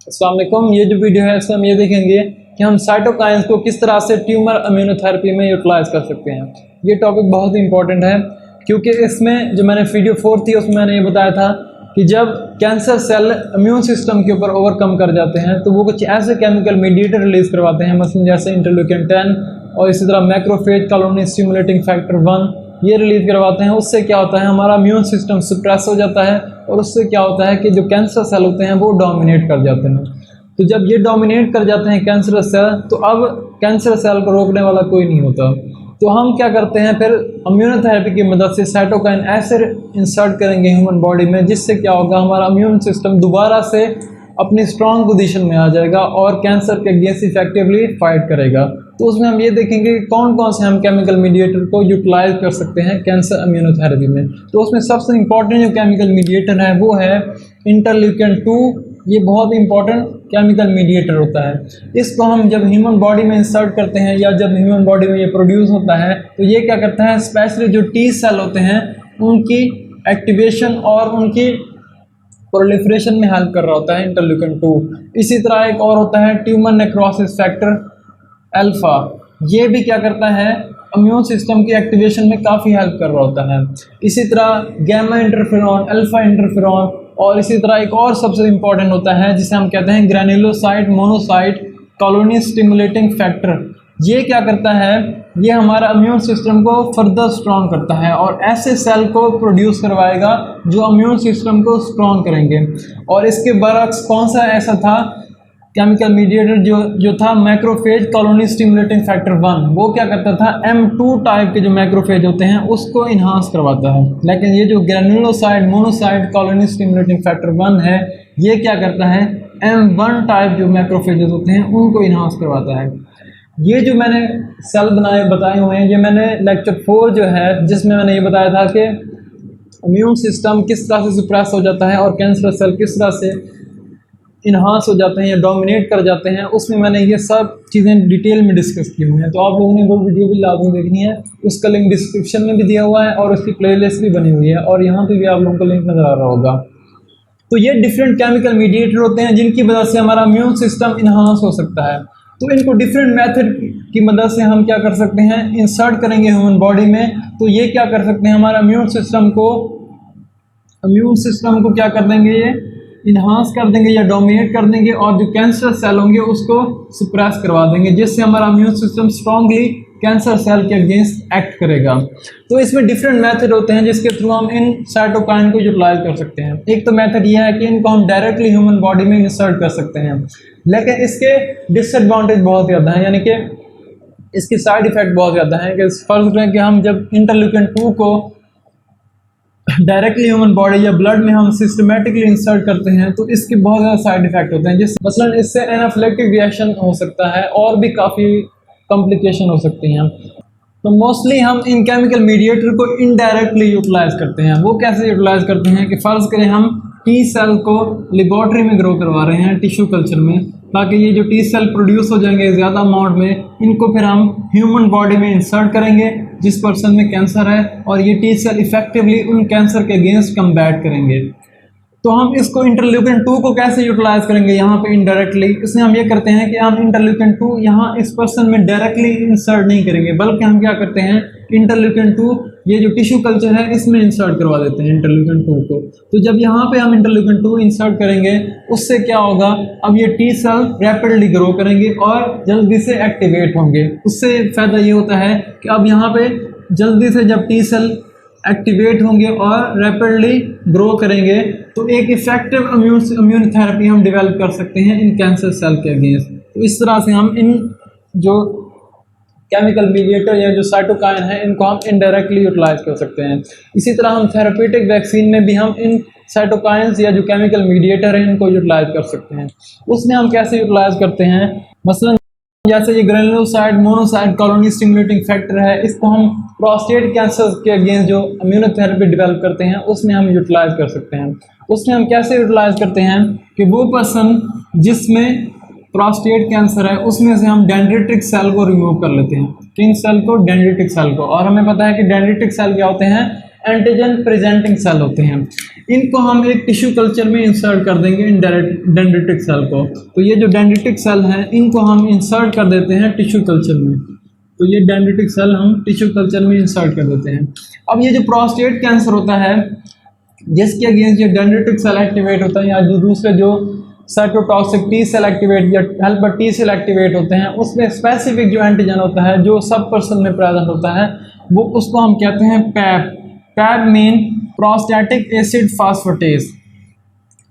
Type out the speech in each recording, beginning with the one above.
अस्सलाम वालेकुम। ये जो वीडियो है इसमें हम ये देखेंगे कि हम साइटोकाइंस को किस तरह से ट्यूमर इम्यूनोथेरेपी में यूटिलाइज कर सकते हैं। ये टॉपिक बहुत ही इंपॉर्टेंट है क्योंकि इसमें जो मैंने वीडियो 4 थी उसमें मैंने ये बताया था कि जब कैंसर सेल इम्यून सिस्टम के ऊपर ओवरकम कर जाते हैं तो वो कुछ ऐसे केमिकल मीडिएटर रिलीज करवाते हैं, मसलन जैसे इंटरल्यूकिन 10 और इसी तरह मैक्रोफेज कॉलोनी स्टिमुलेटिंग फैक्टर 1 ये रिलीज करवाते हैं। उससे क्या होता है, हमारा इम्यून सिस्टम सप्रेस हो जाता है और उससे क्या होता है कि जो कैंसर सेल होते हैं वो डोमिनेट कर जाते हैं। तो जब ये डोमिनेट कर जाते हैं कैंसर सेल, तो अब कैंसर सेल को रोकने वाला कोई नहीं होता। तो हम क्या करते हैं, फिर इम्यूनोथेरेपी की मदद से साइटोकाइन ऐसे इंसर्ट करेंगे ह्यूमन बॉडी में, जिससे क्या होगा, हमारा इम्यून सिस्टम दोबारा से अपनी स्ट्रॉन्ग पोजीशन में आ जाएगा और कैंसर के अगेंस्ट इफेक्टिवली फाइट करेगा। तो उसमें हम ये देखेंगे कि कौन कौन से हम केमिकल मीडिएटर को यूटिलाइज कर सकते हैं कैंसर इम्यूनोथेरेपी में। तो उसमें सबसे इंपॉर्टेंट जो केमिकल मीडिएटर है वो है इंटरल्यूकिन 2। ये बहुत इंपॉर्टेंट केमिकल मीडिएटर होता है। इसको हम जब ह्यूमन बॉडी में इंसर्ट करते हैं या जब ह्यूमन बॉडी में ये प्रोड्यूस होता है तो ये क्या करता है, स्पेशली जो टी सेल होते हैं उनकी एक्टिवेशन और उनकी प्रोलिफरेशन में हेल्प कर रहा होता है इंटरल्यूकिन 2। इसी तरह एक और होता है ट्यूमर नेक्रोसिस फैक्टर अल्फा। ये भी क्या करता है, इम्यून सिस्टम की एक्टिवेशन में काफ़ी हेल्प कर रहा होता है। इसी तरह गैमा इंटरफेरॉन, अल्फा इंटरफेरॉन और इसी तरह एक और सबसे इंपॉर्टेंट होता है जिसे हम कहते हैं ग्रैन्युलोसाइट मोनोसाइट कॉलोनी स्टिमुलेटिंग फैक्टर। ये क्या करता है, ये हमारा इम्यून सिस्टम को फर्दर स्ट्रॉन्ग करता है और ऐसे सेल को प्रोड्यूस करवाएगा जो इम्यून सिस्टम को स्ट्रॉन्ग करेंगे। और इसके बरक्स कौन सा ऐसा था केमिकल मीडिएटर जो था मैक्रोफेज कॉलोनी स्टिमुलेटिंग फैक्टर 1, वो क्या करता था, M2 टाइप के जो मैक्रोफेज होते हैं उसको इन्हांस करवाता है। लेकिन ये जो ग्रैन्युलोसाइट मोनोसाइट कॉलोनी स्टिमुलेटिंग फैक्टर 1 है, ये क्या करता है, M1 टाइप जो मैक्रोफेजेस होते हैं उनको इन्हांस करवाता है। ये जो मैंने सेल बताए हुए हैं, ये मैंने लेक्चर 4 जो है जिसमें मैंने ये बताया था कि इम्यून सिस्टम किस तरह से सप्रेस हो जाता है और कैंसर सेल किस तरह से इन्हांस हो जाते हैं या डोमिनेट कर जाते हैं, उसमें मैंने ये सब चीज़ें डिटेल में डिस्कस की हुई हैं। तो आप लोगों ने वो वीडियो भी लाजमी देखनी है, उसका लिंक डिस्क्रिप्शन में भी दिया हुआ है और उसकी प्लेलिस्ट भी बनी हुई है और यहाँ पे भी आप लोगों को लिंक नज़र आ रहा होगा। तो ये डिफरेंट केमिकल मीडिएटर होते हैं जिनकी वजह से हमारा इम्यून सिस्टम इन्हांस हो सकता है। तो इनको डिफरेंट मेथड की मदद से हम क्या कर सकते हैं, इंसर्ट करेंगे ह्यूमन बॉडी में। तो ये क्या कर सकते हैं, हमारा इम्यून सिस्टम को क्या कर देंगे, ये इन्हांस कर देंगे या डोमिनेट कर देंगे और जो कैंसर सेल होंगे उसको सप्रेस करवा देंगे, जिससे हमारा immune system strongly cancer cell के अगेंस्ट एक्ट करेगा। तो इसमें डिफरेंट मेथड होते हैं जिसके थ्रू हम इन साइटोकाइन को यूटिलाइज कर सकते हैं। एक तो मेथड यह है कि इनको हम डायरेक्टली ह्यूमन बॉडी में इंसर्ट कर सकते हैं, लेकिन इसके डिसएडवांटेज बहुत ज़्यादा हैं, यानी कि इसकी साइड इफ़ेक्ट बहुत ज़्यादा हैं। कि फर्ज करें कि हम जब इंटरल्यूकिन 2 को डायरेक्टली ह्यूमन बॉडी या ब्लड में हम सिस्टमेटिकली इंसर्ट करते हैं तो इसके बहुत ज़्यादा साइड इफ़ेक्ट होते हैं, जिससे मसलन इससे एनाफिलेक्टिक रिएक्शन हो सकता है और भी काफ़ी कॉम्प्लिकेशन हो सकती हैं। तो मोस्टली हम इन केमिकल मीडिएटर को इनडायरेक्टली यूटिलाइज करते हैं। वो कैसे यूटिलाइज करते हैं कि फ़र्ज़ करें हम टी सेल को लेबॉर्ट्री में ग्रो करवा रहे हैं टिश्यू कल्चर में, ताकि ये जो टी सेल प्रोड्यूस हो जाएंगे ज़्यादा अमाउंट में, इनको फिर हम ह्यूमन बॉडी में इंसर्ट करेंगे जिस पर्सन में कैंसर है और ये टी सेल इफेक्टिवली उन कैंसर के अगेंस्ट कम्बैट करेंगे। तो हम इसको इंटरल्यूकिन 2 को कैसे यूटिलाइज करेंगे यहाँ पे इनडायरेक्टली, इसमें हम ये करते हैं कि हम इंटरल्यूकिन 2 यहाँ इस पर्सन में डायरेक्टली इंसर्ट नहीं करेंगे, बल्कि हम क्या करते हैं, इंटरल्यूकिन 2 ये जो टिश्यू कल्चर है इसमें इंसर्ट करवा देते हैं इंटरल्यूकिन 2 को। तो जब यहाँ पे हम इंटरल्यूकिन 2 इंसर्ट करेंगे उससे क्या होगा, अब ये टी सेल रैपिडली ग्रो करेंगे और जल्दी से एक्टिवेट होंगे। उससे फ़ायदा ये होता है कि अब यहाँ पे जल्दी से जब टी सेल एक्टिवेट होंगे और रैपिडली ग्रो करेंगे तो एक इफेक्टिव इम्यून थेरेपी हम डेवलप कर सकते हैं इन कैंसर सेल के अगेंस्ट। तो इस तरह से हम इन जो केमिकल मीडिएटर या जो साइटोकाइन है इनको हम इनडायरेक्टली यूटिलाइज कर सकते हैं। इसी तरह हम थेरेप्यूटिक वैक्सीन में भी हम इन साइटोकाइंस या जो केमिकल मीडिएटर हैं इनको यूटिलाइज कर सकते हैं। उसमें हम कैसे यूटिलाइज करते हैं, मसलन जैसे ये ग्रैन्युलोसाइट मोनोसाइट कॉलोनी स्टिमुलेटिंग फैक्टर है, इसको हम प्रोस्टेट कैंसर के अगेंस्ट जो इम्यूनोथेरेपी डेवलप करते हैं उसमें हम यूटिलाइज कर सकते हैं। उसमें हम कैसे यूटिलाइज करते हैं कि वो पर्सन जिसमें प्रोस्टेट कैंसर है उसमें से हम डेंड्रिटिक सेल को रिमूव कर लेते हैं, किन सेल को, डेंड्रिटिक सेल को। और हमें पता है कि डेंड्रिटिक सेल क्या होते हैं, एंटीजन प्रेजेंटिंग सेल होते हैं। इनको हम एक टिश्यू कल्चर में इंसर्ट कर देंगे इन डेंड्रिटिक सेल को। तो ये जो डेंड्रिटिक सेल हैं इनको हम इंसर्ट कर देते हैं टिश्यू कल्चर में। तो ये डेंड्रिटिक सेल हम टिश्यू कल्चर में इंसर्ट कर देते हैं। अब ये जो प्रोस्टेट कैंसर होता है जिसके अगेंस्ट ये डेंड्रिटिक सेल एक्टिवेट होता है या जो दूसरे जो साइटोटॉक्सिक टी सेल एक्टिवेट या हेल्पर टी सेल एक्टिवेट होते हैं उसमें स्पेसिफिक जो एंटीजन होता है जो सब पर्सन में प्रेजेंट होता है वो उसको हम कहते हैं PAP. PAP mean prostatic acid phosphatase.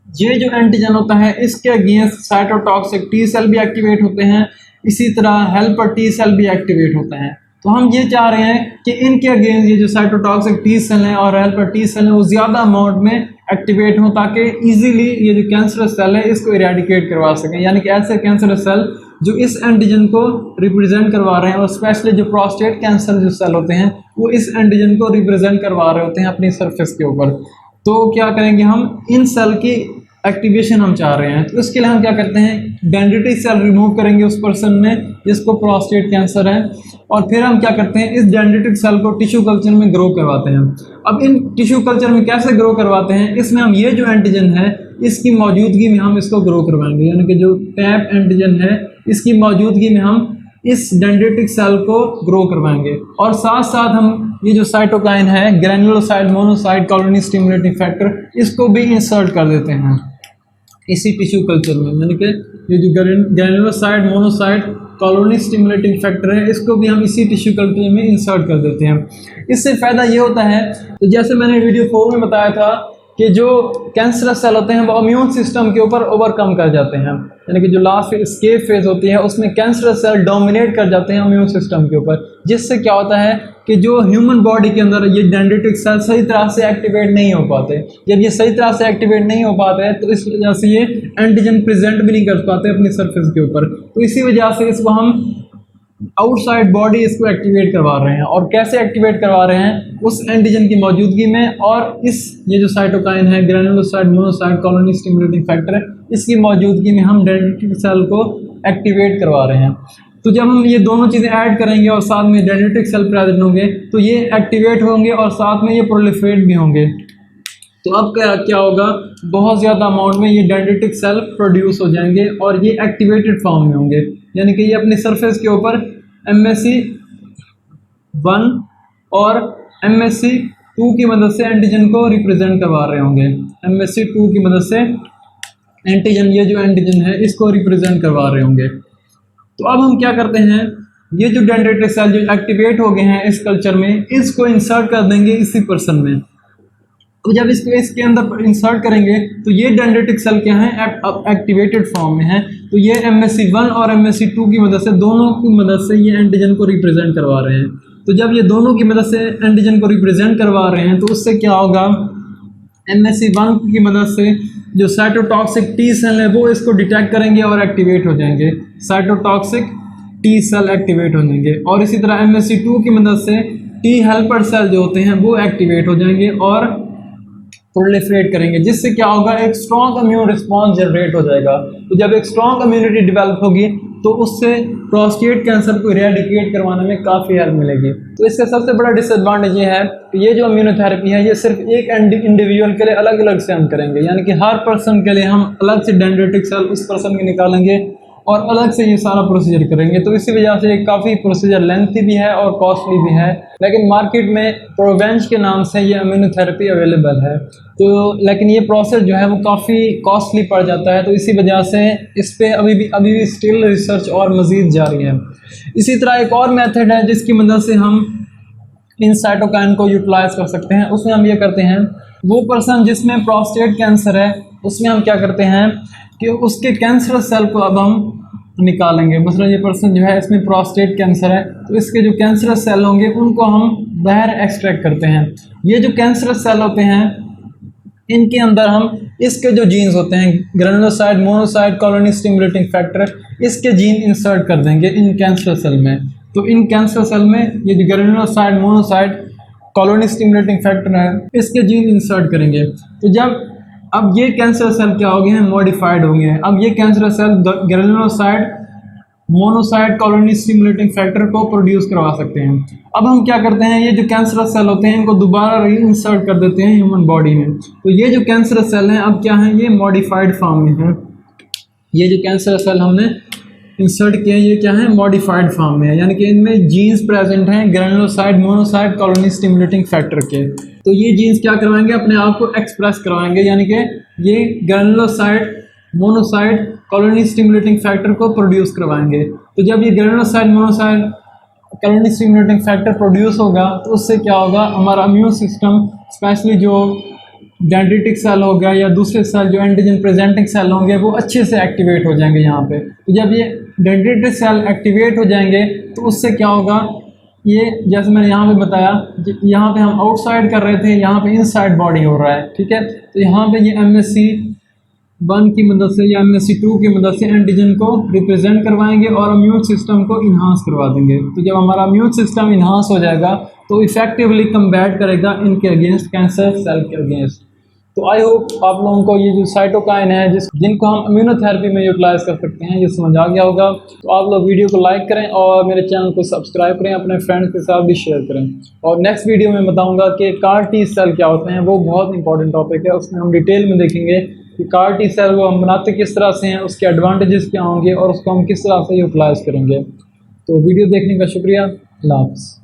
ये जो एंटीजन होता है इसके अगेंस्ट साइटोटॉक्सिक टी सेल भी एक्टिवेट होते हैं, इसी तरह हेल्पर टी सेल भी एक्टिवेट होते हैं। तो हम ये चाह रहे हैं कि इनके अगेंस्ट ये जो साइटोटॉक्सिक टी सेल हैं और हेल्पर टी सेल हैं वो ज़्यादा अमाउंट में एक्टिवेट हों ताकि इजीली ये जो कैंसरस सेल है इसको इरेडिकेट करवा सकें। यानी कि ऐसे कैंसरस सेल जो इस एंटीजन को रिप्रेजेंट करवा रहे हैं और स्पेशली जो प्रोस्टेट कैंसर जो सेल होते हैं वो इस एंटीजन को रिप्रेजेंट करवा रहे होते हैं अपनी सरफेस के ऊपर। तो क्या करेंगे हम इन सेल की एक्टिवेशन हम चाह रहे हैं। तो इसके लिए हम क्या करते हैं डेंड्रिटिक सेल रिमूव करेंगे उस पर्सन में जिसको प्रोस्टेट कैंसर है और फिर हम क्या करते हैं इस डेंड्रिटिक सेल को टिश्यू कल्चर में ग्रो करवाते हैं। अब इन टिश्यू कल्चर में कैसे ग्रो करवाते हैं, इसमें हम ये जो एंटीजन है इसकी मौजूदगी में हम इसको ग्रो करवाएंगे। यानी कि जो पैप एंटीजन है इसकी मौजूदगी में हम इस डेंड्रिटिक सेल को ग्रो करवाएंगे और साथ साथ हम ये जो साइटोकाइन है ग्रैन्युलोसाइड मोनोसाइट कॉलोनी स्टिमुलेटिंग फैक्टर इसको भी इंसर्ट कर देते हैं इसी टिश्यू कल्चर में। यानी कि ये जो ग्रैन्युलोसाइड मोनोसाइट कॉलोनी स्टिमुलेटिंग फैक्टर है इसको भी हम इसी टिश्यू कल्चर में इंसर्ट कर देते हैं। इससे फ़ायदा ये होता है तो जैसे मैंने वीडियो 4 में बताया था कि जो कैंसरस सेल होते हैं वो इम्यून सिस्टम के ऊपर ओवरकम कर जाते हैं। यानी कि जो लास्ट एस्केप फेज होती है उसमें कैंसरस सेल डोमिनेट कर जाते हैं इम्यून सिस्टम के ऊपर, जिससे क्या होता है कि जो ह्यूमन बॉडी के अंदर ये डेंड्रिटिक सेल सही तरह से एक्टिवेट नहीं हो पाते। जब ये सही तरह से एक्टिवेट नहीं हो पाते हैं तो इस वजह से ये एंटीजन प्रेजेंट भी नहीं कर पाते अपनी सरफेस के ऊपर। तो इसी वजह से इसको हम आउटसाइड बॉडी इसको एक्टिवेट करवा रहे हैं। और कैसे एक्टिवेट करवा रहे हैं उस एंटीजन की मौजूदगी में और इस ये जो साइटोकाइन है ग्रैन्युलोसाइड मोनोसाइट कॉलोनी स्टिमुलेटिंग फैक्टर है इसकी मौजूदगी में हम डेंड्रिटिक सेल को एक्टिवेट करवा रहे हैं। तो जब हम ये दोनों चीज़ें ऐड करेंगे और साथ में डेंड्रिटिक सेल प्रेजेंट होंगे तो ये एक्टिवेट होंगे और साथ में ये प्रोलिफरेट भी होंगे। तो अब क्या होगा बहुत ज़्यादा अमाउंट में ये डेंड्रिटिक सेल प्रोड्यूस हो जाएंगे और ये एक्टिवेटेड फॉर्म में होंगे। यानी कि ये अपने सरफेस के ऊपर MSC 1 और MSC 2 की मदद से एंटीजन को रिप्रेजेंट करवा रहे होंगे। MSC 2 की मदद से एंटीजन ये जो एंटीजन है इसको रिप्रेजेंट करवा रहे होंगे। तो अब हम क्या करते हैं ये जो डेंड्रिटिक सेल जो एक्टिवेट हो गए हैं इस कल्चर में इसको इंसर्ट कर देंगे इसी पर्सन में। तो जब इसको इसके अंदर इंसर्ट करेंगे तो ये डेंड्रिटिक सेल क्या है एक्टिवेटेड फॉर्म में है। तो ये MSC 1 और MSC 2 की मदद से दोनों की मदद से ये एंटीजन को रिप्रेजेंट करवा रहे हैं। तो जब ये दोनों की मदद से एंटीजन को रिप्रेजेंट करवा रहे हैं तो उससे क्या होगा MSC 1 की मदद से जो साइटोटॉक्सिक टी सेल है वो इसको डिटेक्ट करेंगे और एक्टिवेट हो जाएंगे। साइटोटॉक्सिक टी सेल एक्टिवेट हो जाएंगे और इसी तरह MSC 2 की मदद से टी हेल्पर सेल जो होते हैं वो एक्टिवेट हो जाएंगे और प्रोलिफरेट करेंगे, जिससे क्या होगा एक स्ट्रॉन्ग इम्यून रिस्पॉन्स जनरेट हो जाएगा। तो जब एक स्ट्रॉन्ग इम्यूनिटी डेवलप होगी तो उससे प्रोस्टेट कैंसर को इरेडिकेट करवाने में काफ़ी हेल्प मिलेगी। तो इसका सबसे बड़ा डिसएडवांटेज ये है कि ये जो इम्यूनोथेरेपी है ये सिर्फ एक इंडिविजुअल के लिए अलग अलग से हम करेंगे। यानी कि हर पर्सन के लिए हम अलग से डेंड्रिटिक सेल उस पर्सन के निकालेंगे और अलग से ये सारा प्रोसीजर करेंगे। तो इसी वजह से काफ़ी प्रोसीजर लेंथी भी है और कॉस्टली भी है। लेकिन मार्केट में प्रोवेंज के नाम से ये इम्यूनोथेरेपी अवेलेबल है। तो लेकिन ये प्रोसेस जो है वो काफ़ी कॉस्टली पड़ जाता है। तो इसी वजह से इस पर अभी भी स्टिल रिसर्च और मज़ीद जारी है। इसी तरह एक और मेथड है जिसकी मदद से हम इन साइटोकाइन को यूटिलाइज कर सकते हैं। उसमें हम ये करते हैं वो पर्सन जिसमें प्रोस्टेट कैंसर है उसमें हम क्या करते हैं कि उसके कैंसर सेल को अब हम निकालेंगे। मतलब ये पर्सन जो है इसमें प्रोस्टेट कैंसर है तो इसके जो कैंसर सेल होंगे उनको हम बाहर एक्सट्रैक्ट करते हैं। ये जो कैंसर सेल होते हैं इनके अंदर हम इसके जो जीन्स होते हैं ग्रैन्युलोसाइड मोनोसाइट कॉलोनी स्टिमुलेटिंग फैक्टर इसके जीन इंसर्ट कर देंगे इन कैंसर सेल में। तो इन कैंसर सेल में ये जो ग्रैन्युलोसाइड मोनोसाइट कॉलोनी स्टिमुलेटिंग फैक्टर है इसके जीन इंसर्ट करेंगे। तो जब अब ये कैंसर सेल क्या हो गए हैं मॉडिफाइड हो गए हैं। अब ये cancer cell granulocyte monocyte colony stimulating factor को प्रोड्यूस करवा सकते हैं। अब हम क्या करते हैं, ये जो कैंसरस सेल होते हैं इनको दोबारा री इंसर्ट कर देते हैं ह्यूमन बॉडी में। तो ये जो कैंसरस सेल हैं अब क्या हैं, ये मॉडिफाइड फॉर्म में हैं। ये जो कैंसरस सेल हमने इंसर्ट किए हैं ये क्या है, मॉडिफाइड फॉर्म में है, यानी कि इनमें जीन्स प्रेजेंट हैं granulocyte monocyte colony stimulating factor के। तो ये जीन्स क्या करवाएंगे, अपने आप को एक्सप्रेस करवाएंगे, यानी कि ये granulocyte monocyte colony stimulating factor को प्रोड्यूस करवाएंगे। तो जब ये granulocyte monocyte colony stimulating factor produce होगा तो उससे क्या होगा, हमारा इम्यून सिस्टम स्पेशली जो डेंड्रिटिक सेल हो गया या दूसरे सेल जो एंटीजन प्रेजेंटिंग सेल होंगे वो अच्छे से एक्टिवेट हो जाएंगे यहाँ पे। तो जब ये डेंड्रिटिक सेल एक्टिवेट हो जाएंगे तो उससे क्या होगा, ये जैसे मैंने यहाँ पे बताया, यहाँ पे हम आउटसाइड कर रहे थे, यहाँ पे इनसाइड बॉडी हो रहा है, ठीक है। तो यहाँ पे ये MSC1 की मदद से या MSC2 की मदद से एंटीजन को रिप्रेजेंट करवाएंगे और इम्यून सिस्टम को इन्हांस करवा देंगे। तो जब हमारा इम्यून सिस्टम इन्हांस हो जाएगा तो इफेक्टिवली कम्बैट करेगा इनके अगेंस्ट, कैंसर सेल के अगेंस्ट। तो आई होप आप लोगों को ये जो साइटोकाइन है जिनको हम इम्यूनोथेरेपी में यूटिलाइज कर सकते हैं ये समझ आ गया होगा। तो आप लोग वीडियो को लाइक करें और मेरे चैनल को सब्सक्राइब करें, अपने फ्रेंड्स के साथ भी शेयर करें। और नेक्स्ट वीडियो में बताऊंगा कि CAR T सेल क्या होते हैं, वो बहुत इंपॉर्टेंट टॉपिक है, उसमें हम डिटेल में देखेंगे कि CAR T सेल वो हम बनाते किस तरह से हैं, उसके एडवांटेजेस क्या होंगे और उसको हम किस तरह से यूटिलाइज करेंगे। तो वीडियो देखने का शुक्रिया, अल्लाह हाफ़िज़।